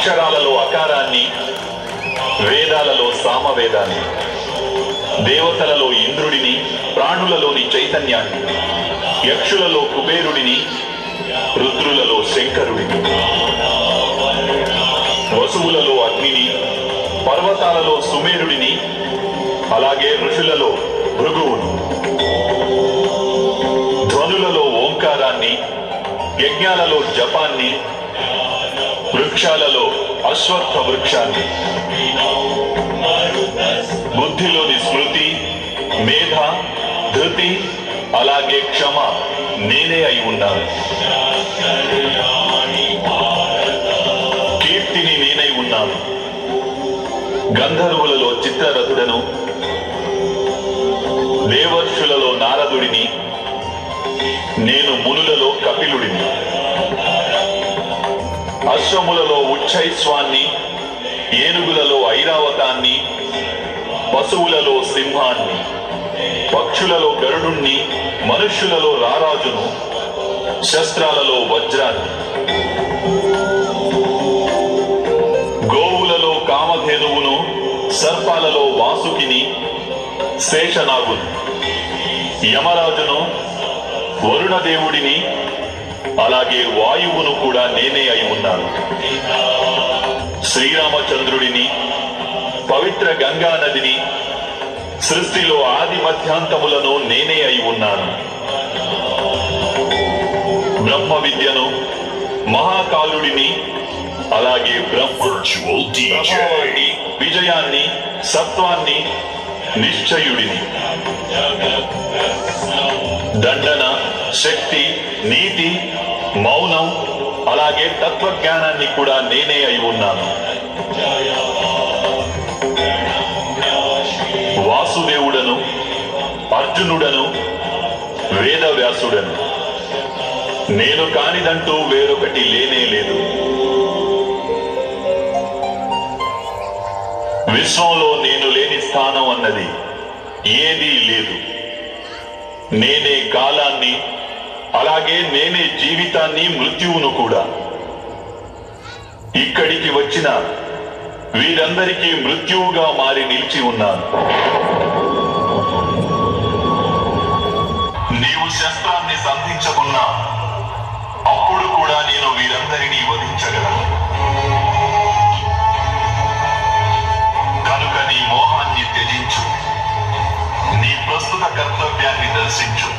అక్షరాలలో అకారాన్ని, వేదాలలో సామవేదాన్ని, దేవతలలో ఇంద్రుడిని, ప్రాణులలోని చైతన్యాన్ని, యక్షులలో కుబేరుడిని, రుద్రులలో శంకరుడిని, వసువులలో అగ్నిని, పర్వతాలలో సుమేరుడిని, అలాగే ఋషులలో భృగువును, ధ్వనులలో ఓంకారాన్ని, యజ్ఞాలలో జపాన్ని, వృక్షాలలో అశ్వత్థ వృక్షాన్ని, బుద్ధిలోని స్మృతి, మేధ, ధృతి, అలాగే క్షమ నేనే అయి ఉన్నాను. కీర్తిని నేనై ఉన్నాను. గంధర్వులలో చిత్రరథుడను, దేవర్షులలో నారదుడిని, నేను మునులలో కపిలుడిని. అశ్వములలో ఉచ్చైస్వాన్ని, ఏనుగులలో ఐరావతాన్ని, పశువులలో సింహాన్ని, పక్షులలో గరుడుణ్ణి, మనుష్యులలో రారాజును, శస్త్రాలలో వజ్రాన్ని, గోవులలో కామధేనువును, సర్పాలలో వాసుకిని, శేషనాగును, యమరాజును, వరుణదేవుడిని, అలాగే వాయువును కూడా నేనే అయి ఉన్నాను. శ్రీరామచంద్రుడిని, పవిత్ర గంగా నదిని, సృష్టిలో ఆది మధ్యాంతములను నేనే అయి ఉన్నాను. బ్రహ్మ విద్యను, మహాకాలుడిని, అలాగే ప్రభావాన్ని, విజయాన్ని, సత్వాన్ని, నిశ్చయుడిని, దండన, శక్తి, నీతి, మౌనం, అలాగే తత్వజ్ఞానాన్ని కూడా నేనే అయి ఉన్నాను. వాసుదేవుడను, అర్జునుడను, వేదవ్యాసుడను, నేను కానిదంటూ వేరొకటి లేనే లేదు. విశ్వంలో నేను లేని స్థానం అన్నది ఏదీ లేదు. నేనే కాలాన్ని, అలాగే నేనే జీవితాన్ని, మృత్యువును కూడా. ఇక్కడికి వచ్చిన వీరందరికీ మృత్యువుగా మారి నిలిచి ఉన్నాను. నీవు శస్త్రాన్ని సంధించకున్నా అప్పుడు కూడా నేను వీరందరినీ వధించగలను. కనుక నీ మోహాన్ని త్యజించు, నీ ప్రస్తుత కర్తవ్యాన్ని దర్శించు,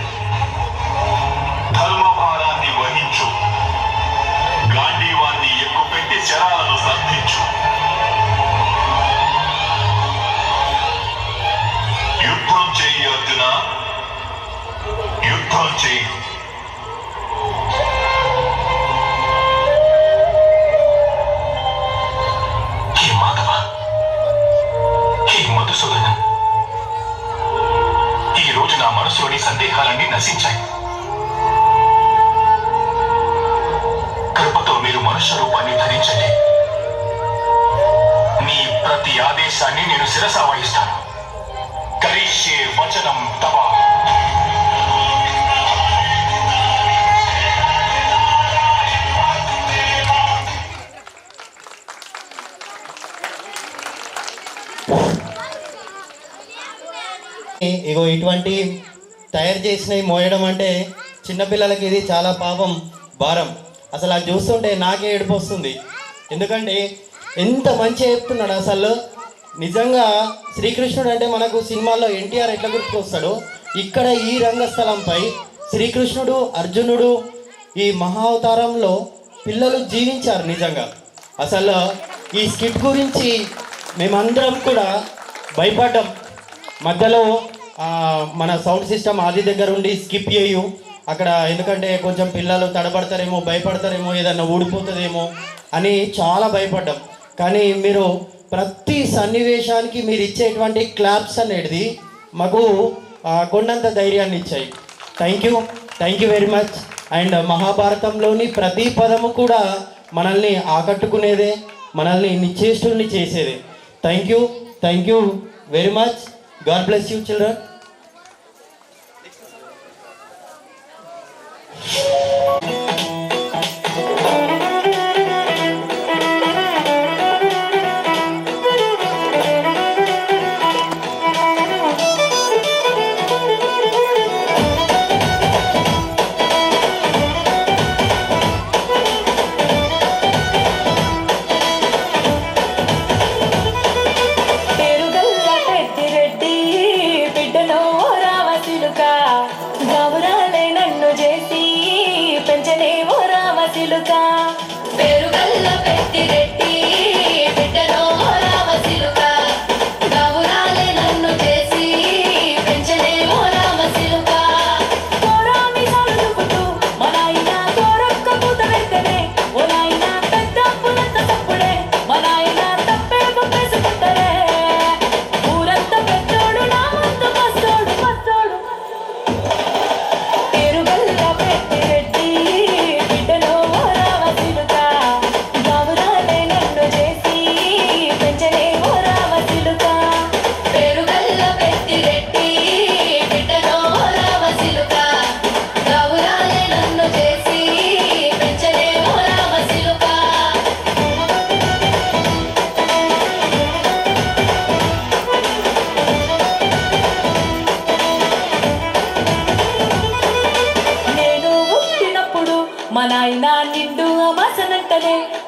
ధర్మభారాన్ని వహించు, గాంధీవాన్ని ఎక్కుపెట్టి శరాలను సంధించు. యుద్ధం చేయి అర్జున, యుద్ధం చేయి. హే మాధవ, హే మధుసూదనన్, ఈ రోజు నా మనసులోని సందేహాలన్నీ నశించాయి. కృపతో మీరు మనుష్య రూపాన్ని ధరించండి. మీ ప్రతి ఆదేశాన్ని నేను శిరస వహిస్తాను. కరిష్యే వచనం తవ. ఇగో ఇటువంటి తయారు చేసినవి మోయడం అంటే చిన్నపిల్లలకి ఇది చాలా పాపం, భారం. అసలు అది చూస్తుంటే నాకే ఏడుపు వస్తుంది. ఎందుకంటే ఎంత మంచిగా చెప్తున్నాడు. అసలు నిజంగా శ్రీకృష్ణుడు అంటే మనకు సినిమాల్లో ఎన్టీఆర్ ఎట్లా గుర్తుకొస్తాడో, ఇక్కడ ఈ రంగస్థలంపై శ్రీకృష్ణుడు, అర్జునుడు ఈ మహావతారంలో పిల్లలు జీవించారు నిజంగా. అసలు ఈ స్కిట్ గురించి మేమందరం కూడా భయపడ్డాం. మధ్యలో మన సౌండ్ సిస్టమ్ ఆది దగ్గర ఉండి స్కిప్ చేయు అక్కడ, ఎందుకంటే కొంచెం పిల్లలు తడబడతారేమో, భయపడతారేమో, ఏదన్నా ఊడిపోతుందేమో అని చాలా భయపడ్డాం. కానీ మీరు ప్రతి సన్నివేశానికి మీరు ఇచ్చేటువంటి క్లాప్స్ అనేది మాకు కొండంత ధైర్యాన్ని ఇచ్చాయి. Thank you very much. And మహాభారతంలోని ప్రతి పదము కూడా మనల్ని ఆకట్టుకునేదే, మనల్ని నిశ్చేష్టుల్ని చేసేదే. Thank you very much. God bless you children.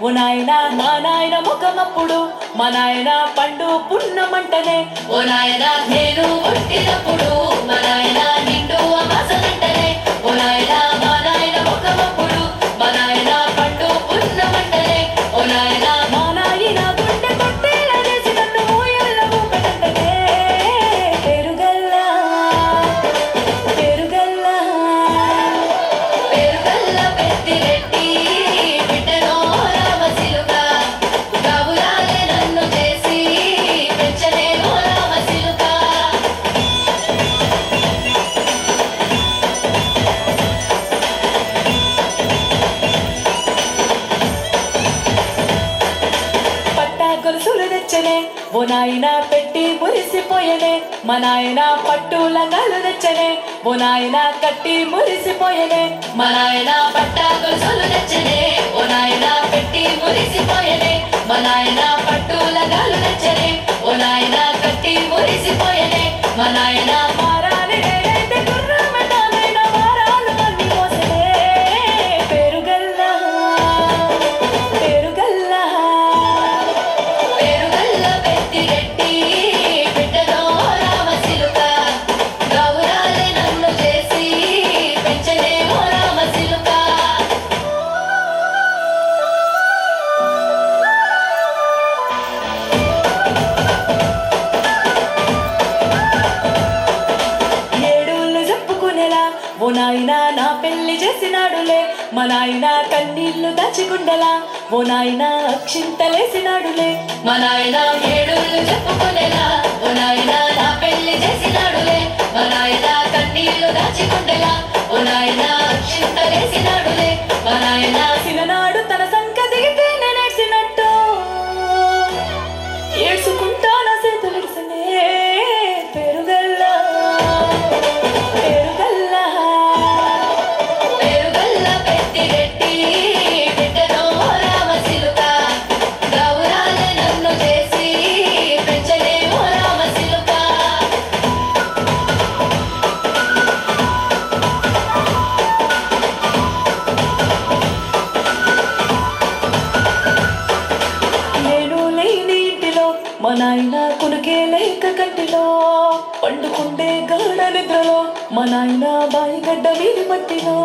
ఓ నాయన మా నాయన ముఖమప్పుడు మా నాయన పండు పున్నమంటనే ఓ నాయన నేను పుట్టినప్పుడు మా నాయన నిండు అమాసనంటనే ఓ నాయన మా నాయన ముఖమప్పుడు మా నాయన పండు పున్నమంటనే ఓ నాయన మా నాయన గుండె కొట్టేలా చేసి నన్ను ఊయల్ల ఊపటంటనే పెరుగల్లా పెరుగల్లా పెరుగల్ల పెద్దిరెడ్డి బిడ్డనో రామసిలుక గాబురాలే నన్ను చేసి పెంచనేమో రామసిలుక పట్టా గొలుసులు తెచ్చనే ఓ నాయన పెట్టి మురిసిపోయనే మా నాయన పట్టు లంగాలు తెచ్చనే ఓ నాయన కట్టి మురిసిపోయనే మా నాయన పట్టా గొలుసులు తెచ్చనే ఓ నాయన పెట్టి మురిసిపోయనే మా నాయన పట్టు లంగాలు తెచ్చనే ఓ నాయన కట్టి మురిసిపోయనే మా నాయన మారాలి నేనైతే గుర్రమెటానైన వారాలు అన్ని మోసనే పెరుగల్లా పెరుగల్లా పెరుగల్ల పెద్దిరెడ్డి బిడ్డనో రామసిలుక గౌరాలే నన్ను చేసి పెంచనేమో రామసిలుక ఏడుళ్ళు చెప్పుకునేలా ఓ నాయన నా పెళ్లి చేసినాడులే మా నాయన కన్నీళ్లు దాచిగుండలా ఓ నాయన అక్షింతలేసినాడులే మా నాయన ఏడుళ్ళు చెప్పుకునేలా ఓ నాయన నా పెళ్లి చేసినాడులే మా నాయన కన్నీళ్లు దాచిగుండలా ఓ నాయన అక్షింతలేసినాడులే మా నాయన సిననాడు తన సంక దిగితే నేనేడ్చినట్టు ఏడ్చుకుంటా నా చేతులిడిసనే పెరుగల్లా పెరుగల్లా పెరుగల్ల పెద్దిరెడ్డి బిడ్డనో రామసిలుక గౌరాలే నన్ను చేసి పెంచనేమో రామసిలుక నేను లేని ఇంటిలో మా నాయన కునుకే లేక కంటిలో పండుకుండే గాఢ నిద్రలో మా నాయన బాయి గడ్డ మీది మట్టిలో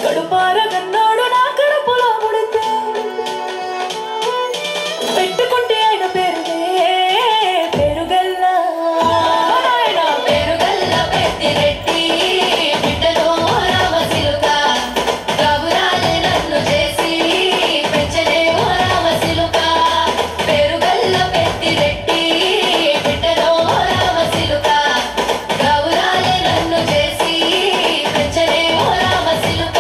గడుపార కన్నాడు నా కడుపులో ముడితే పెట్టుకుంటే ఆయన పేరునే పెరుగల్లా నాయన పెరుగల్ల పెద్దిరెడ్డి బిడ్డనో రామసిలుక గౌరాలే నన్ను చేసి పెంచనేమో రామసిలుక పెరుగల్ల పెద్దిరెడ్డి బిడ్డనో రామసిలుక గౌరాలే నన్ను చేసి పెంచనేమో రామసిలుక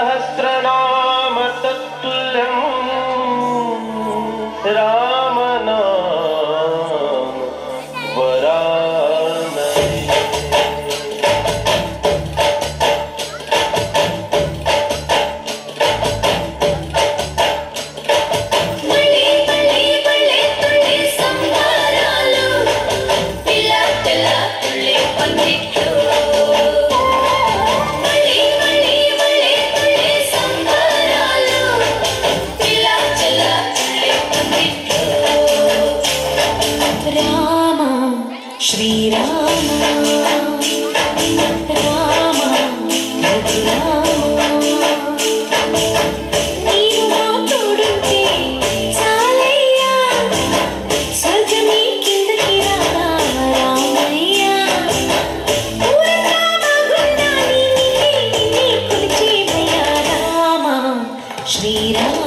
सहस्रनाम तत्तुल्यं रामनाम वरानने మళ్ళీ మళ్ళీ మళ్ళీ తుళ్ళి సంబరాలు పిల్ల పిల్ల తుళ్ళి పందిట్లు మళ్ళీ మళ్ళీ మళ్ళీ తుళ్ళి సంబరాలు పిల్ల పిల్ల తుళ్ళి పందిట్లు రామ శ్రీరామ రామ రఘురామ నీవు మా తోడుంటే చాలయ్యా స్వర్గమే కిందకి రా రామయ్యా ఊరంతా బాగున్నా నిన్నే కొలిచేవయ్యా రామ శ్రీరామ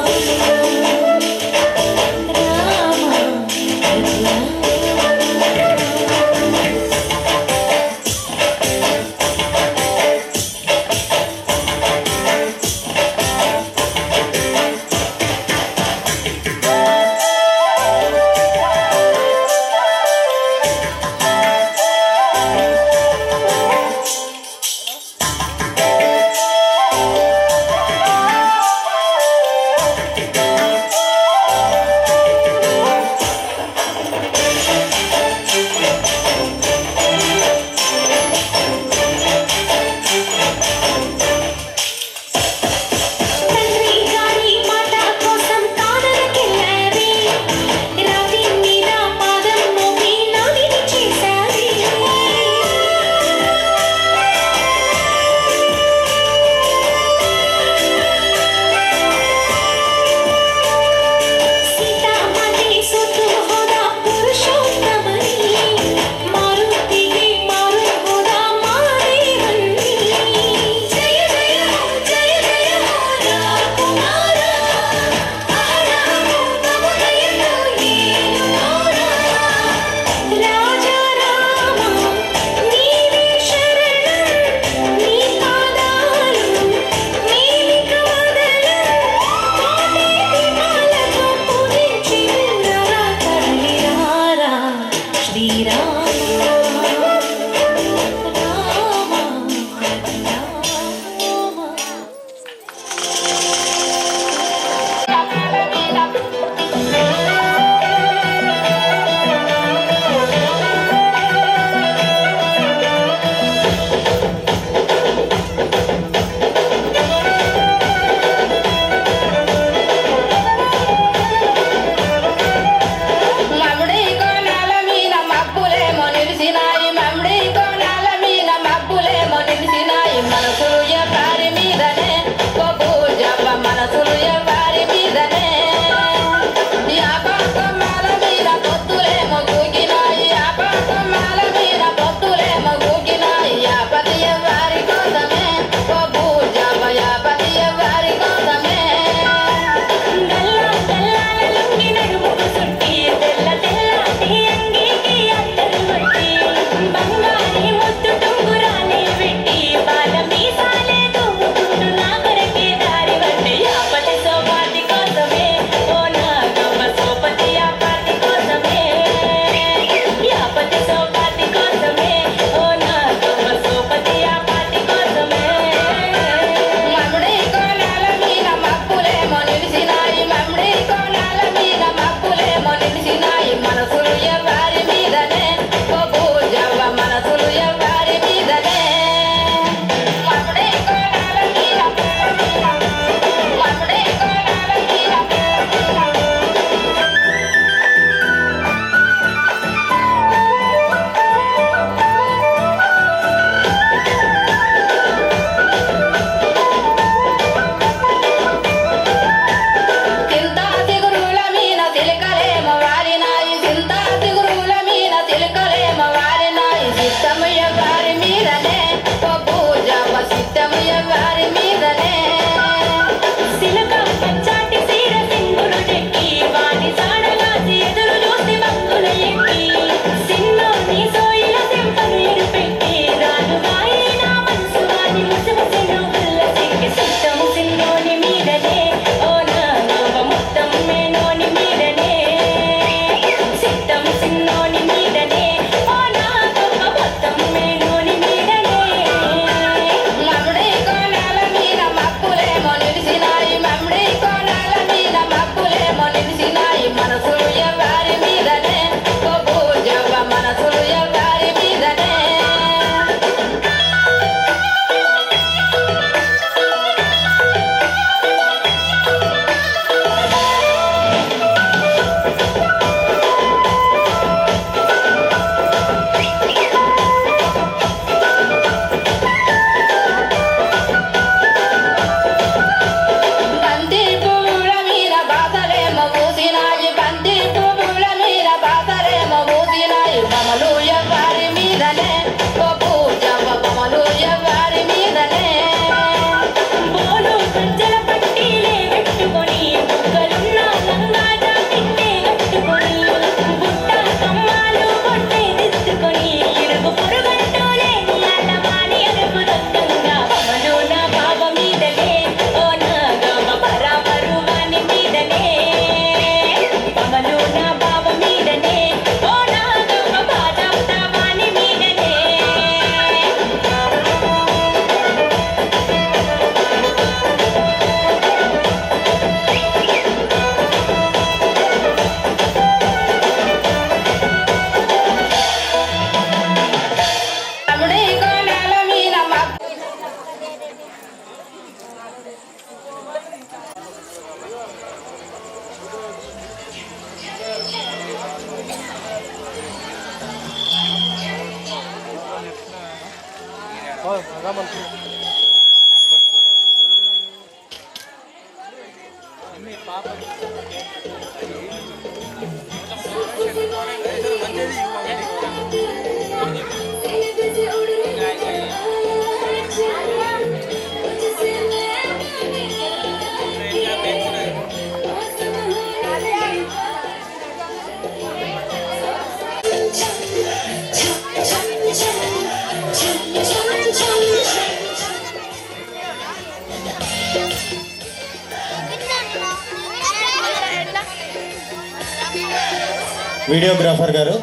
వీడియోగ్రాఫర్ గారు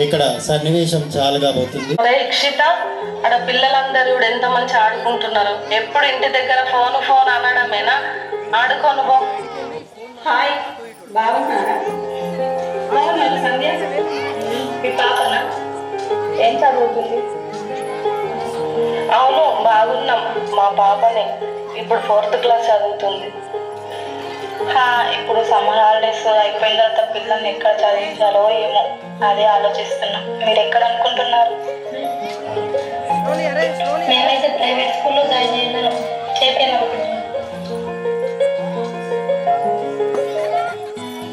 ఇక్కడ సన్నివేశం చాలా కాబోతుంది. ఇక్షిత ఆడ పిల్లలందరూ ఎంత మంచి ఆడుకుంటున్నారు. ఎప్పుడు ఇంటి దగ్గర ఫోన్ ఫోన్ అనడమేనా? ఆడుకోను బో. హాయ్, బాగున్నారా? బాగున్నారు సంధ్య. మీ పాపనా? ఏం చదువుతుంది? అవును బాగున్నాం. మా పాపని ఇప్పుడు 4th క్లాస్ చదువుతుంది. ఇప్పుడు సమ్మర్ హాలిడేస్ అయిపోయిన తర్వాత పిల్లల్ని ఎక్కడ చదివించాలో ఏమో అదే ఆలోచిస్తున్నా. మీరు ఎక్కడ అనుకుంటున్నారు? మేమైతే ప్రైవేట్ స్కూల్లో జాయిన్ చేయాలనుకుంటున్నాం.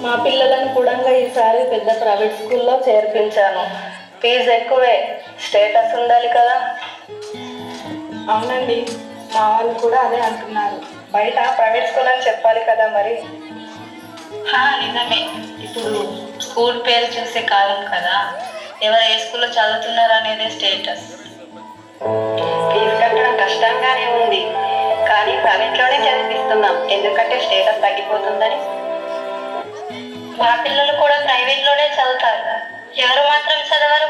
మా పిల్లలను కూడా ఈసారి పెద్ద ప్రైవేట్ స్కూల్లో చేర్పించాను. ఫీజు ఎక్కువే, స్టేటస్ ఉండాలి కదా. అవునండి, మా వాళ్ళు కూడా అదే అంటున్నారు. బయట ప్రైవేట్ స్కూల్ అని చెప్పాలి కదా మరి. నిజమే, ఇప్పుడు స్కూల్ పేరు చూసే కాలం కదా. ఎవరు ఏ స్కూల్లో చదువుతున్నారు అనేది స్టేటస్. ఫీజు కట్టడం కష్టంగానే ఉంది, కానీ ప్రైవేట్లోనే చదివిస్తున్నాం. ఎందుకంటే స్టేటస్ తగ్గిపోతుందని. మా పిల్లలు కూడా ప్రైవేట్లోనే చదువుతారు. ఎవరు మాత్రం చదవరు.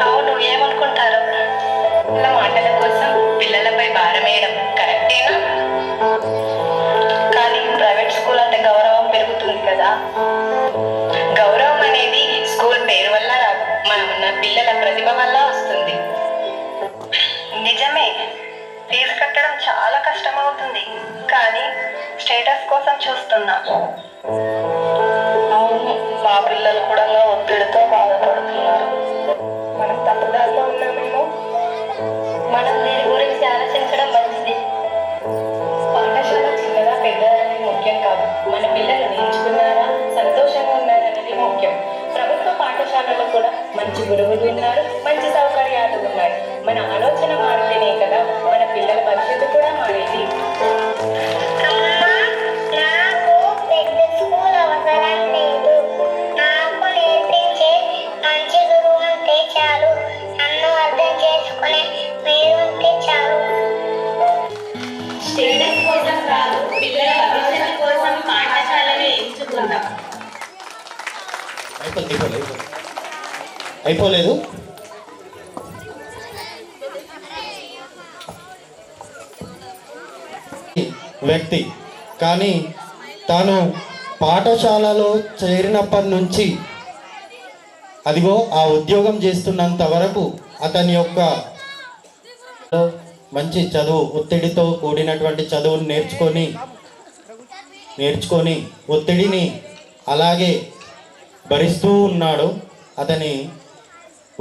అవును, ఏమనుకుంటారు? ఇలా మాటల కోసం పిల్లలపై భారం వేయడం కరెక్టేనా? కానీ ప్రైవేట్ స్కూల్ అంటే గౌరవం పెరుగుతుంది కదా. గౌరవం అనేది స్కూల్ పేరు వల్ల రాదు, మనం ఉన్న పిల్లల ప్రతిభ వల్ల వస్తుంది. నిజమే, ఫీజు కట్టడం చాలా కష్టమవుతుంది, కానీ స్టేటస్ కోసం చూస్తున్నా. అవును, మా పిల్లలు కూడా ఒత్తిడితో బాధపడుతున్నారు. మనం తప్పుదారిలో ఉన్నామేమో. మనం దీని గురించి ఆలోచించడం మంచిది. పాఠశాల చిన్నదా పెద్దదా అనేది ముఖ్యం కాదు, మన పిల్లలు నేర్చుకున్నారా, సంతోషంగా ఉన్నారనేది ముఖ్యం. ప్రభుత్వ పాఠశాలలో కూడా మంచి గురువులు ఉన్నారు, మంచి సౌకర్యాలు ఉన్నాయి. మన ఆలోచన మారితేనే కదా మన పిల్లల భవిష్యత్తు కూడా మారేది. అయిపోలేదు. వ్యక్తి కానీ తాను పాఠశాలలో చేరినప్పటి నుంచి అదిగో ఆ ఉద్యోగం చేస్తున్నంత వరకు అతని యొక్క మంచి చదువు, ఒత్తిడితో కూడినటువంటి చదువును నేర్చుకొని ఒత్తిడిని అలాగే భరిస్తూ ఉన్నాడు. అతని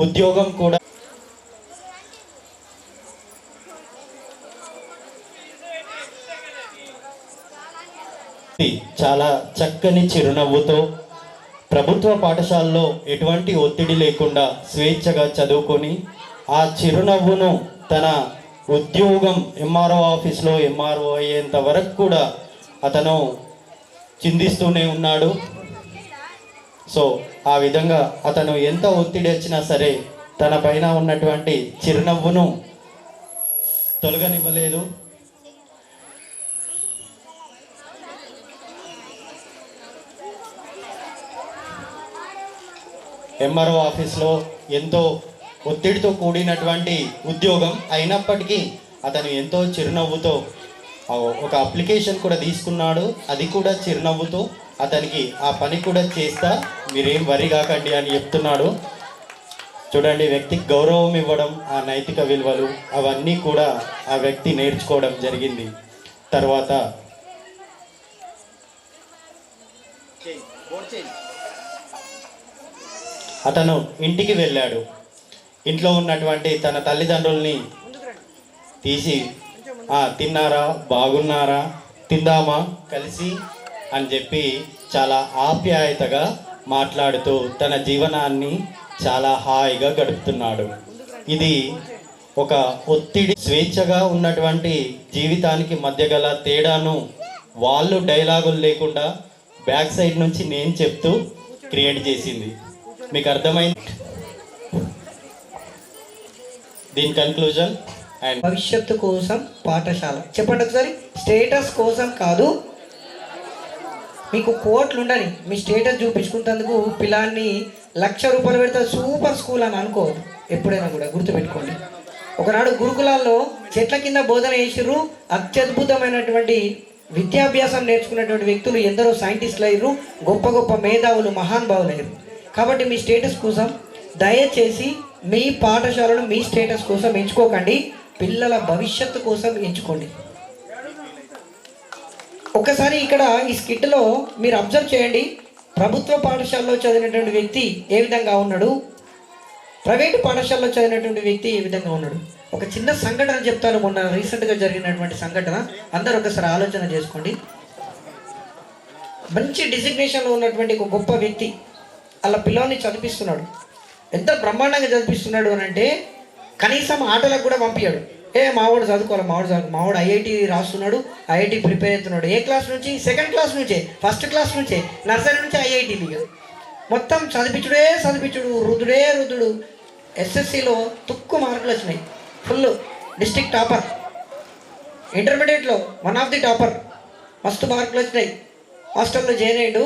ఉద్యోగం కూడా చాలా చక్కని చిరునవ్వుతో ప్రభుత్వ పాఠశాలలో ఎటువంటి ఒత్తిడి లేకుండా స్వేచ్ఛగా చదువుకొని ఆ చిరునవ్వును తన ఉద్యోగం ఎంఆర్ఓ ఆఫీస్లో ఎంఆర్ఓ అయ్యేంత వరకు కూడా అతను చిందిస్తూనే ఉన్నాడు. సో ఆ విధంగా అతను ఎంత ఒత్తిడి వచ్చినా సరే తన పైన ఉన్నటువంటి చిరునవ్వును తొలగనివ్వలేదు. ఎంఆర్ఓ ఆఫీస్లో ఎంతో ఒత్తిడితో కూడినటువంటి ఉద్యోగం అయినప్పటికీ అతను ఎంతో చిరునవ్వుతో ఒక అప్లికేషన్ కూడా తీసుకున్నాడు. అది కూడా చిరునవ్వుతో అతనికి ఆ పని కూడా చేస్తా, మీరేం వరి కాకండి అని చెప్తున్నాడు. చూడండి, వ్యక్తికి గౌరవం ఇవ్వడం, ఆ నైతిక విలువలు అవన్నీ కూడా ఆ వ్యక్తి నేర్చుకోవడం జరిగింది. తర్వాత అతను ఇంటికి వెళ్ళాడు. ఇంట్లో ఉన్నటువంటి తన తల్లిదండ్రుల్ని తీసి తిన్నారా, బాగున్నారా, తిందామా కలిసి అని చెప్పి చాలా ఆప్యాయతగా మాట్లాడుతూ తన జీవనాన్ని చాలా హాయిగా గడుపుతున్నాడు. ఇది ఒక ఒత్తిడి, స్వేచ్ఛగా ఉన్నటువంటి జీవితానికి మధ్య గల తేడాను వాళ్ళు డైలాగులు లేకుండా బ్యాక్ సైడ్ నుంచి నేను చెప్తూ క్రియేట్ చేసింది. మీకు అర్థమైంది దీని కన్క్లూజన్. అండ్ భవిష్యత్తు కోసం పాఠశాల చెప్పండి ఒకసారి. స్టేటస్ కోసం కాదు, మీకు కోట్లు ఉండని మీ స్టేటస్ చూపించుకున్నందుకు పిల్లాన్ని ₹1,00,000 పెడితే సూపర్ స్కూల్ అని అనుకోవద్దు. ఎప్పుడైనా కూడా గుర్తుపెట్టుకోండి. ఒకనాడు గురుకులాల్లో చెట్ల కింద బోధన చేసిర్రు. అత్యద్భుతమైనటువంటి విద్యాభ్యాసం నేర్చుకున్నటువంటి వ్యక్తులు ఎందరో సైంటిస్టులు అయ్యారు, గొప్ప గొప్ప మేధావులు, మహానుభావులు అయ్యారు. కాబట్టి మీ స్టేటస్ కోసం దయచేసి మీ పాఠశాలను మీ స్టేటస్ కోసం ఎంచుకోకండి, పిల్లల భవిష్యత్తు కోసం ఎంచుకోండి. ఒకసారి ఇక్కడ ఈ స్కిట్లో మీరు అబ్జర్వ్ చేయండి. ప్రభుత్వ పాఠశాలలో చదివినటువంటి వ్యక్తి ఏ విధంగా ఉన్నాడు, ప్రైవేటు పాఠశాలలో చదివినటువంటి వ్యక్తి ఏ విధంగా ఉన్నాడు. ఒక చిన్న సంఘటన చెప్తాను, మొన్న రీసెంట్గా జరిగినటువంటి సంఘటన. అందరూ ఒకసారి ఆలోచన చేసుకోండి. మంచి డిజిగ్నేషన్లో ఉన్నటువంటి ఒక గొప్ప వ్యక్తి అలా పిల్లల్ని చదివిస్తున్నాడు. ఎంత బ్రహ్మాండంగా చదివిస్తున్నాడు అని అంటే కనీసం ఆటలకు కూడా పంపించాడు. మావాడు చదువుకోవాలి, మావాడు ఐఐటి రాస్తున్నాడు, ఐఐటి ప్రిపేర్ అవుతున్నాడు. ఏ క్లాస్ నుంచి? సెకండ్ క్లాస్ నుంచే, ఫస్ట్ క్లాస్ నుంచే, నర్సరీ నుంచి ఐఐటి లీగ్ మొత్తం చదివించుడు, రుద్దుడు. ఎస్ఎస్సిలో తుక్కు మార్కులు వచ్చినాయి, ఫుల్ డిస్ట్రిక్ట్ టాపర్. ఇంటర్మీడియట్లో 1 ఆఫ్ ది టాపర్, మస్తు మార్కులు వచ్చినాయి. హాస్టల్లో జాయిన్ అయ్యాడు.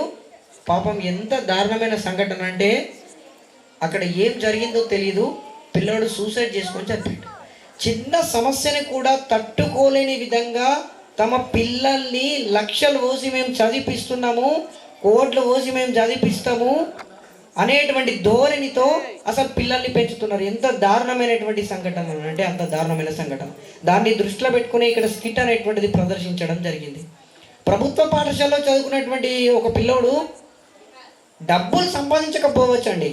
పాపం ఎంత దారుణమైన సంఘటన అంటే అక్కడ ఏం జరిగిందో తెలియదు, పిల్లోడు సూసైడ్ చేసుకొని చనిపోయాడు. చిన్న సమస్యని కూడా తట్టుకోలేని విధంగా తమ పిల్లల్ని లక్షలు పోసి మేము చదివిపిస్తున్నాము, కోట్లు పోసి మేము చదివిపిస్తాము అనేటువంటి ధోరణితో అసలు పిల్లల్ని పెంచుతున్నారు. ఎంత దారుణమైనటువంటి సంఘటన అంటే అంత దారుణమైన సంఘటన. దాన్ని దృష్టిలో పెట్టుకుని ఇక్కడ స్కిట్ అనేటువంటిది ప్రదర్శించడం జరిగింది. ప్రభుత్వ పాఠశాలలో చదువుకున్నటువంటి ఒక పిల్లోడు డబ్బులు సంపాదించకపోవచ్చండి,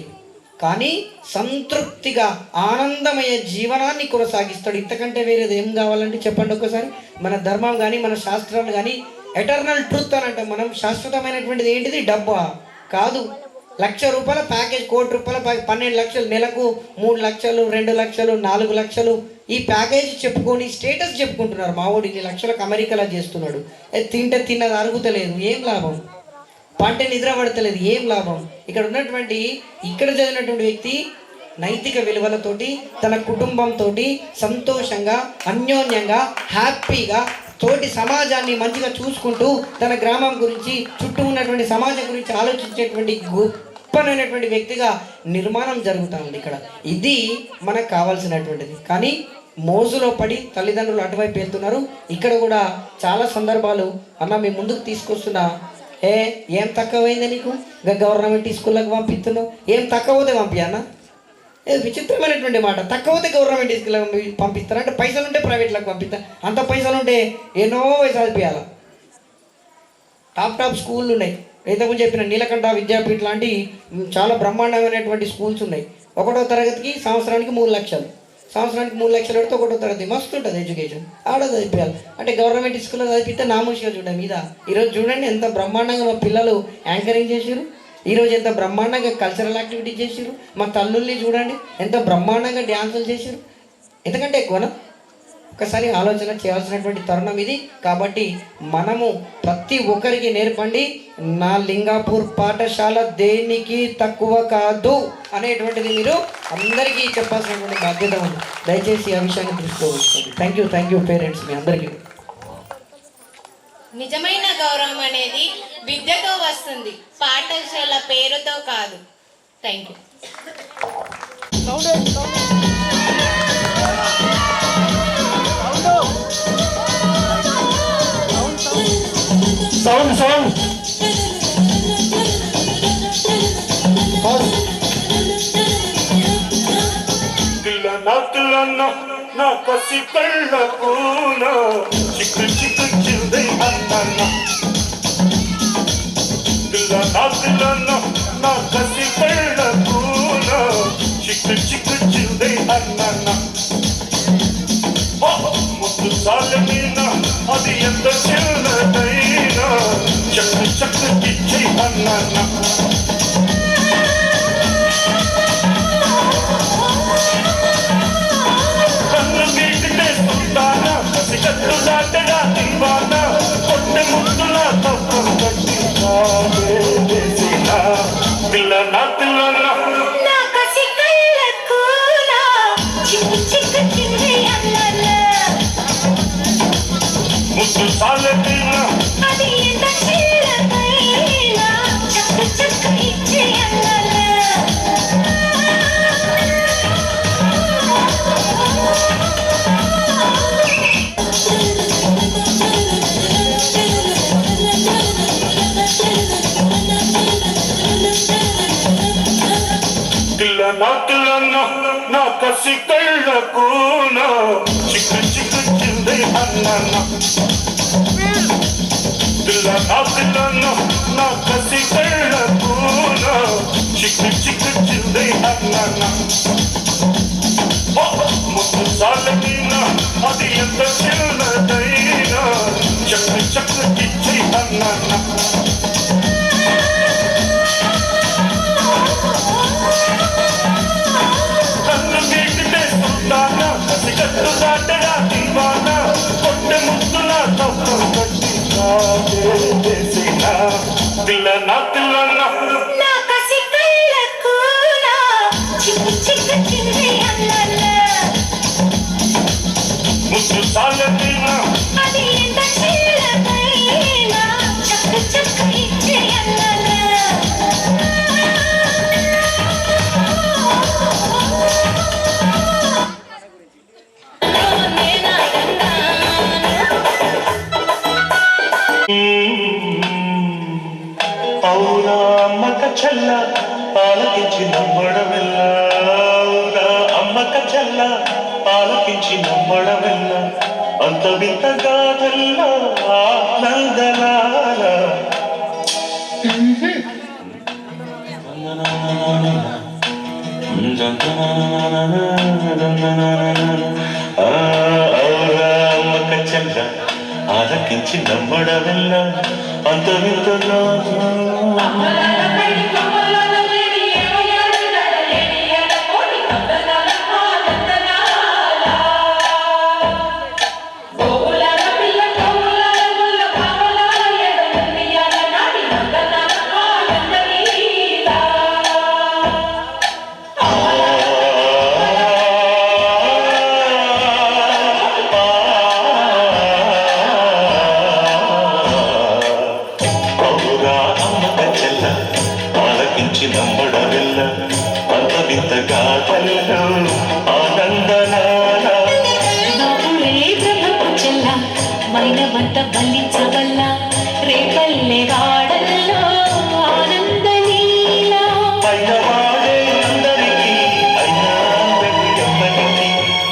కానీ సంతృప్తిగా ఆనందమయ జీవనాన్ని కొనసాగిస్తాడు. ఇంతకంటే వేరేది ఏం కావాలంటే చెప్పండి ఒకసారి. మన ధర్మం కానీ మన శాస్త్రాలు కానీ ఎటర్నల్ ట్రూత్ అని అంటాం మనం. శాశ్వతమైనటువంటిది ఏంటిది? డబ్బా కాదు. ₹1,00,000 ప్యాకేజ్, ₹1,00,000 ప్యాకేజ్, 12 లక్షలు నెలకు, 3 లక్షలు, 2 లక్షలు, 4 లక్షలు ఈ ప్యాకేజ్ చెప్పుకొని స్టేటస్ చెప్పుకుంటున్నారు. మావాడు ఇన్ని లక్షలకు అమెరికాలో చేస్తున్నాడు, తింటే తిన్నది అరుగుతలేదు, ఏం లాభం? పంట నిద్ర పడతలేదు, ఏం లాభం? ఇక్కడ చదివినటువంటి వ్యక్తి నైతిక విలువలతోటి తన కుటుంబంతో సంతోషంగా, అన్యోన్యంగా, హ్యాపీగా తోటి సమాజాన్ని మంచిగా చూసుకుంటూ తన గ్రామం గురించి, చుట్టూ ఉన్నటువంటి సమాజం గురించి ఆలోచించేటువంటి గొప్పనైనటువంటి వ్యక్తిగా నిర్మాణం జరుగుతూ ఉంది ఇక్కడ. ఇది మనకు కావాల్సినటువంటిది. కానీ మోజులో పడి తల్లిదండ్రులు అటువైపు వెళ్తున్నారు. ఇక్కడ కూడా చాలా సందర్భాలు అన్న మీ ముందుకు తీసుకొస్తున్నా, ఏం తక్కువైంది నీకు, గవర్నమెంట్ స్కూళ్ళకి పంపిస్తున్నావు, ఏం తక్కువ పోతే పంపియన్న. విచిత్రమైనటువంటి మాట. తక్కువతే గవర్నమెంట్ స్కూళ్ళకి పంపిస్తారు అంటే పైసలు ఉంటే ప్రైవేట్లకు పంపిస్తారు. అంత పైసలు ఉంటే ఎన్నో చదివియాల. టాప్ స్కూళ్ళు ఉన్నాయి. ఇంతకుముందు చెప్పిన నీలకంఠ విద్యాపీఠ లాంటి చాలా బ్రహ్మాండమైనటువంటి స్కూల్స్ ఉన్నాయి. 1వ తరగతికి సంవత్సరానికి 3 లక్షలు, సంవత్సరానికి 3 లక్షలు పెడితే 1వ తరగతి మస్తు ఉంటుంది ఎడ్యుకేషన్. ఆడ చదివియాలి అంటే గవర్నమెంట్ స్కూల్లో చదివితే నామూషిగా చూడండి మీద. ఈరోజు చూడండి ఎంత బ్రహ్మాండంగా మా పిల్లలు యాంకరింగ్ చేసారు, ఈరోజు ఎంత బ్రహ్మాండంగా కల్చరల్ యాక్టివిటీ చేసారు. మా తల్లుల్ని చూడండి ఎంత బ్రహ్మాండంగా డ్యాన్సులు చేసారు. ఎందుకంటే ఎక్కువనా? ఒకసారి ఆలోచన చేయాల్సినటువంటి తరుణం ఇది. కాబట్టి మనము ప్రతి ఒక్కరికి నేర్పండి, నా లింగాపూర్ పాఠశాల దేనికి తక్కువ కాదు అనేటువంటిది మీరు అందరికీ చెప్పాల్సినటువంటి బాధ్యత ఉంది. దయచేసి ఆ విషయాన్ని దృష్టిలో ఉంచుకోండి. థ్యాంక్ యూ పేరెంట్స్ మీ అందరికీ. నిజమైన గౌరవం అనేది విద్యతో వస్తుంది, పాఠశాల పేరుతో కాదు. Thank you. సౌండ్ నాకులన్న నా కసి కళ్ళకున చిక్కు చిక్కు చిల్దే అన్న పిల్ల నాకులన్న నా కసి కళ్ళకున చిక్కు చిక్కు చిల్దే అన్న ముద్దు సాలమీన అది ఎంత చిన్నదైనా చక్కు చక్కు ఇచ్చి అన్న కన్ను గీటితే సుల్తానా కసికట్టు దాటగా దివానా కొట్టె ముద్దుల తప్పం కట్టి వేసిన పిల్ల నా పిల్ల నా కసి కళ్ళకునా చిక్కు చిక్కు చిన్ని అల్లల ముద్దు సాలమీన అది ఎంత చిన్నదైనా చక్కు చక్కు ఇచ్చి అల్లల పిల్ల నా కసి కళ్ళకున చిక్కు చిక్కు చిల్దే అన్న పిల్ల నా కసి కళ్ళకున చిక్కు చిక్కు చిల్దే అన్న ముద్దు సాలమీన అది ఎంత చిన్నదైనా చక్కు చక్కు ఇచ్చి అన్న కన్ను గీటితే సుల్తానా కసికట్టు దాటగా దివానా కొట్టె ముద్దుల తప్పం కట్టి వేసిన పిల్ల నా నా కసి కళ్ళకునా చిక్కు చిక్కు చిన్ని అల్లల ముద్దు సాలమీన అది ఎంత చిన్నదైనా చక్కు చక్కు ఇచ్చి అల్లల అవునా అమ్మక చెల్ల ఆలకించి నమ్మడమెల్ల అవునా అమ్మక చెల్ల ఆలకించి నమ్మడమెల్ల అంత వింత గాథల్లో ఆనందలాల అవునా అమ్మక చెల్ల ఆలకించి నమ్మడమెల్ల అంత వింతగా నమ్మడమెల్ల అంత వింతగా తల్లో ఆనందనాల బాబులే బ్రహ్మకు చెల్ల మైనవంత బలించవల్ల రేపల్లె వాడల్లో ఆనంద లీల అయిన వాడే అందరికీ అయినా అందరి ఎవ్వరికి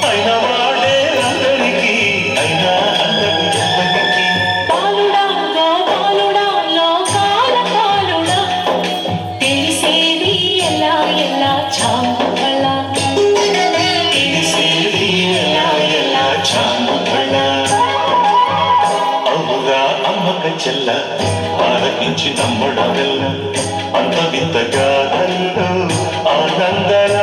అయిన వాడే అందరికీ అయినా అందరి ఎవ్వరికి బాలుడా గోపాలుడా లోకాల కాలుడా తెలిసేది ఎలా ఎలా చాంబళ తెలిసేది ఎలా ఎలా చాముబళ అవుగా అమ్మక చెల్ల ఆలకించి నమ్మడమెల్ల అంత వింతగా తల్లో ఆనందనాల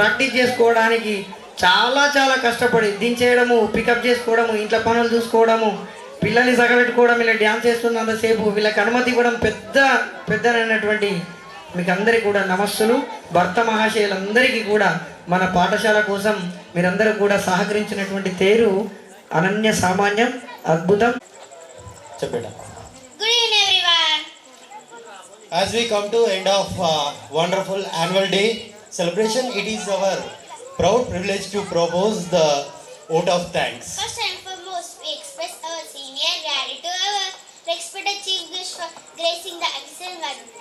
ప్రాక్టీస్ చేసుకోవడానికి చాలా చాలా కష్టపడి దించేయడము, పికప్ చేసుకోవడము, ఇంట్లో పనులు చూసుకోవడము, పిల్లల్ని సగబెట్టుకోవడం, ఇలా డ్యాన్స్ చేస్తున్నంతసేపు వీళ్ళకి అనుమతి ఇవ్వడం పెద్దనైనటువంటి మీకు అందరికీ కూడా నమస్సులు. భర్త మహాశయులందరికీ కూడా మన పాఠశాల కోసం మీరందరూ కూడా సహకరించినటువంటి తీరు అనన్య సామాన్యం, అద్భుతం. చెప్పేట Good evening, everyone. as we come to end of wonderful annual day celebration, it is our proud privilege to propose the vote of thanks. First and foremost, we express our sincere gratitude to our respected chief guest for gracing the occasion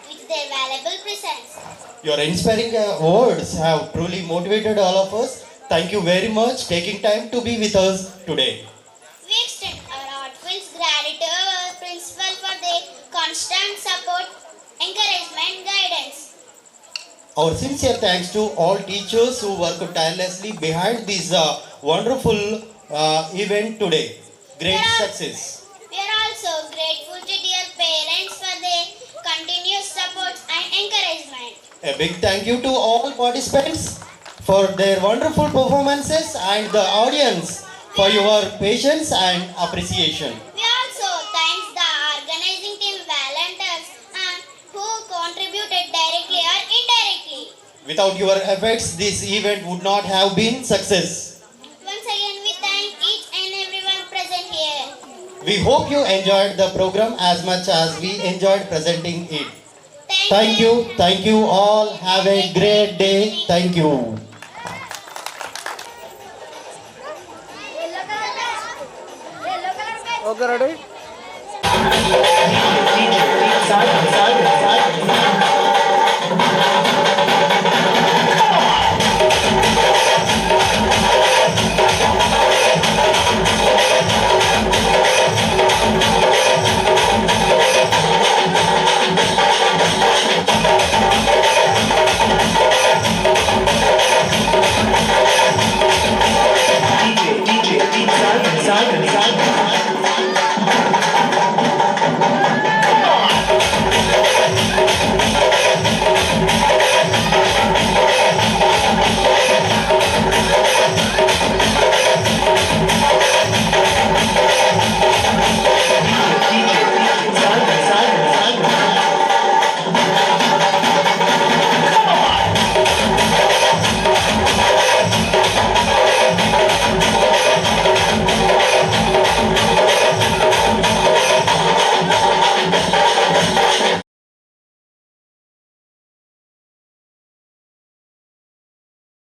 with their valuable presence. Your inspiring words have truly motivated all of us. Thank you very much taking time to be with us today. We extend our heartfelt gratitude to our principal for their constant support, encouragement, guidance. Our sincere thanks to all teachers who work tirelessly behind this wonderful event today. Great success. We are also grateful to dear parents for their continuous support and encouragement. A big thank you to all participants for their wonderful performances and the audience for your patience and appreciation. We also thank the organizing team volunteers and who contributed directly or indirectly. Without your efforts, this event would not have been success. Once again, we thank each and everyone present here. We hope you enjoyed the program as much as we enjoyed presenting it. Thank you all. Have a great day. Thank you. Okay ready.